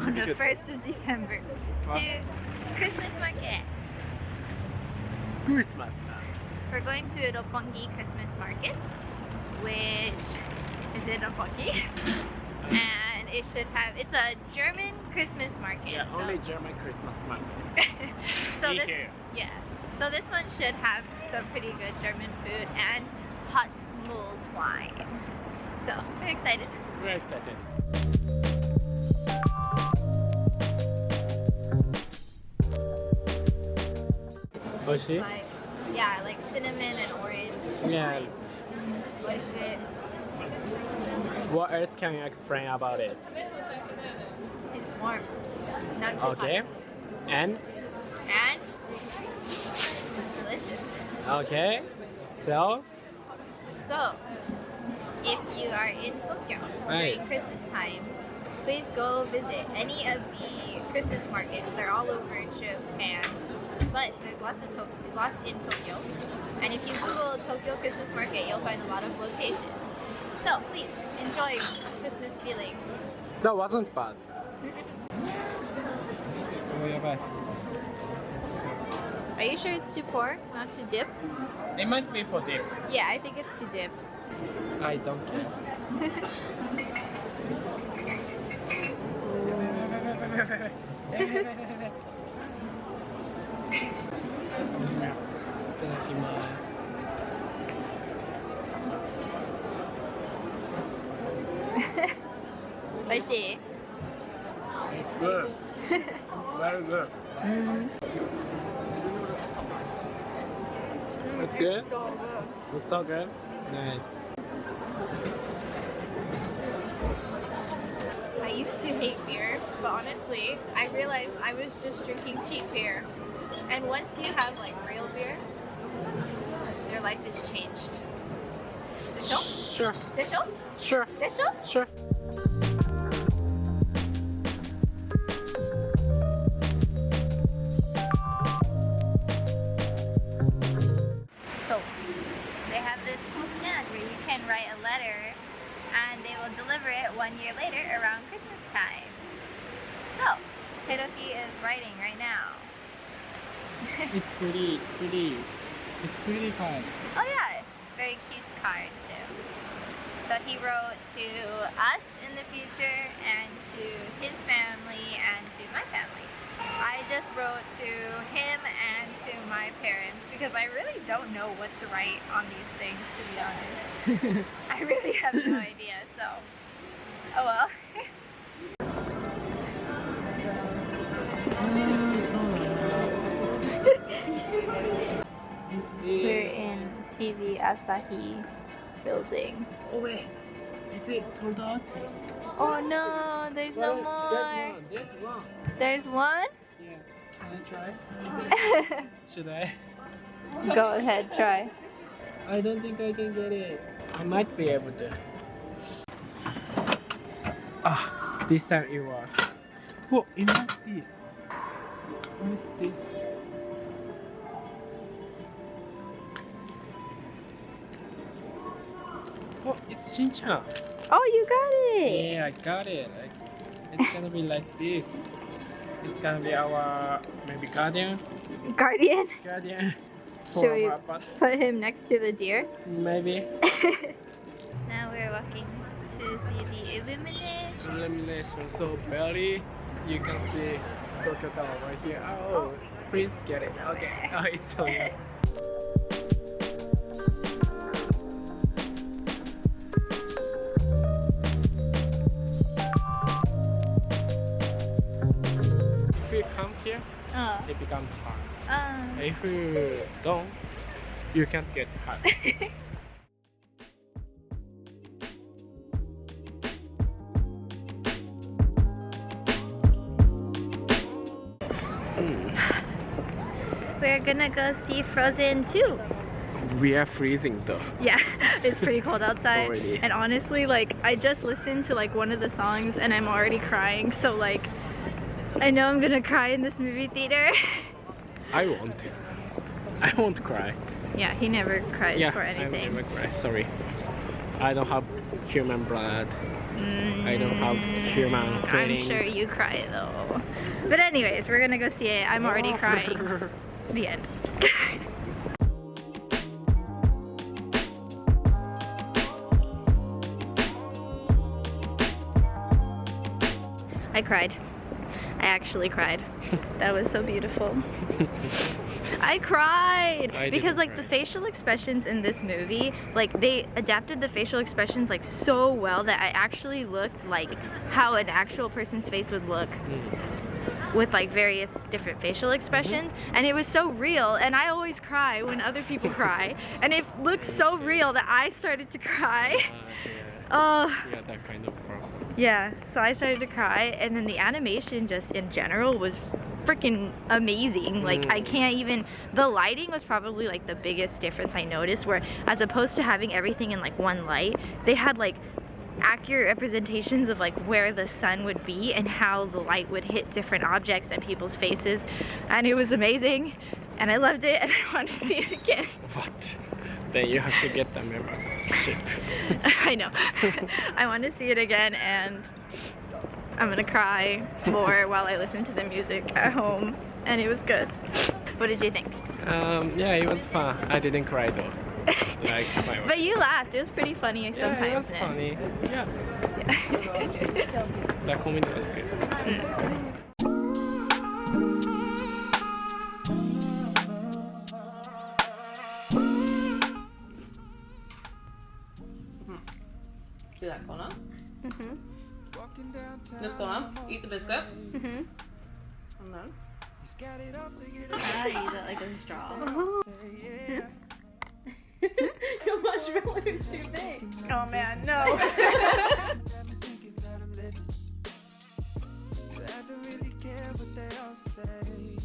on the 1st of December to Christmas market. Christmas. We're going to Roppongi Christmas market, which is in Roppongi. And it should have, it's a German Christmas market. Yeah, so. only German Christmas market. So so this one should have some pretty good German food and hot mulled wine. So we're excited. We're excited. Oshi? Like, yeah, like cinnamon and orange. Yeah. What is it? What else can you explain about it? It's warm. Not too Okay. hot. And? And it's delicious. Okay. So? So, if you are in Tokyo Right. during Christmas time, please go visit any of the Christmas markets. They're all over Japan, but there's lots in Tokyo. And if you Google Tokyo Christmas Market, you'll find a lot of locations. So please enjoy Christmas feeling. That wasn't bad. Oh, Are you sure it's to pour, not to dip? it might be for dip. Yeah, I think it's to dip. I don't care. Oishii. It's good. Very good. It's good? So good. It's so good? Nice. I used to hate beer, but honestly, I realized I was just drinking cheap beer. And once you have like real beer, your life is changed. Desho? Sure. Desho? Sure. Desho? Sure. So, they have this cool stand where you can write a letter and they will deliver it 1 year later around Christmas time. So, Hiroki is writing right now. It's pretty fun. Oh yeah, very cute card too. So he wrote to us in the future and to his family and to my family. I just wrote to him and to my parents because I really don't know what to write on these things, to be honest. I really have no idea, so oh well. We're in TV Asahi Building. Oh wait, is it sold out? Oh no, there's no more. There's one. There's one? Yeah. Can I try? Should I? Go ahead, try. I don't think I can get it. I might be able to. Ah, this time it worked. Oh, it must be. What is this? Oh, it's Shinchan. Oh, you got it! Yeah, I got it. It's gonna be like this. It's gonna be our maybe guardian. Guardian? Guardian. Should we our pet. put him next to the deer? Maybe. Now we're walking to see the Illumination. Illumination so pretty. You can see Tokyo Tower right here. Oh, please get it. Okay. Oh, it's so good. If you come here, it becomes hard. If you don't, you can't get hard. We're gonna go see Frozen 2. We are freezing though. Yeah, it's pretty cold outside. Already. And honestly, like, I just listened to like one of the songs and I'm already crying. So like, I know I'm gonna cry in this movie theater. I want to. I won't cry. Yeah, he never cries Yeah, for anything. I never cry. Sorry. I don't have human blood. I don't have human feelings. I'm sure you cry though. But anyways, we're gonna go see it. I'm already crying. The end. I cried. I actually cried. That was so beautiful. I cried because like the facial expressions in this movie, like they adapted the facial expressions like so well that I actually looked like how an actual person's face would look with like various different facial expressions, and it was so real. And I always cry when other people cry, and it looked so real that I started to cry. Oh, yeah, that kind of person. Yeah, so I started to cry, and then the animation just in general was freaking amazing. Like I can't even, the lighting was probably like the biggest difference I noticed, where as opposed to having everything in like one light, they had like accurate representations of like where the sun would be and how the light would hit different objects and people's faces, and it was amazing, and I loved it, and I want to see it again. What? Then you have to get the membership. I know. I want to see it again, and I'm gonna cry more while I listen to the music at home, and it was good. What did you think? Yeah, it was fun. I didn't cry though. Like but you laughed. It was pretty funny sometimes. Yeah, it was funny. Yeah. The comedy was good. See that corner? This corner. Eat the biscuit. And then. I use it like a straw. Your marshmallow is too big. Oh man, no. I don't really care what they all say.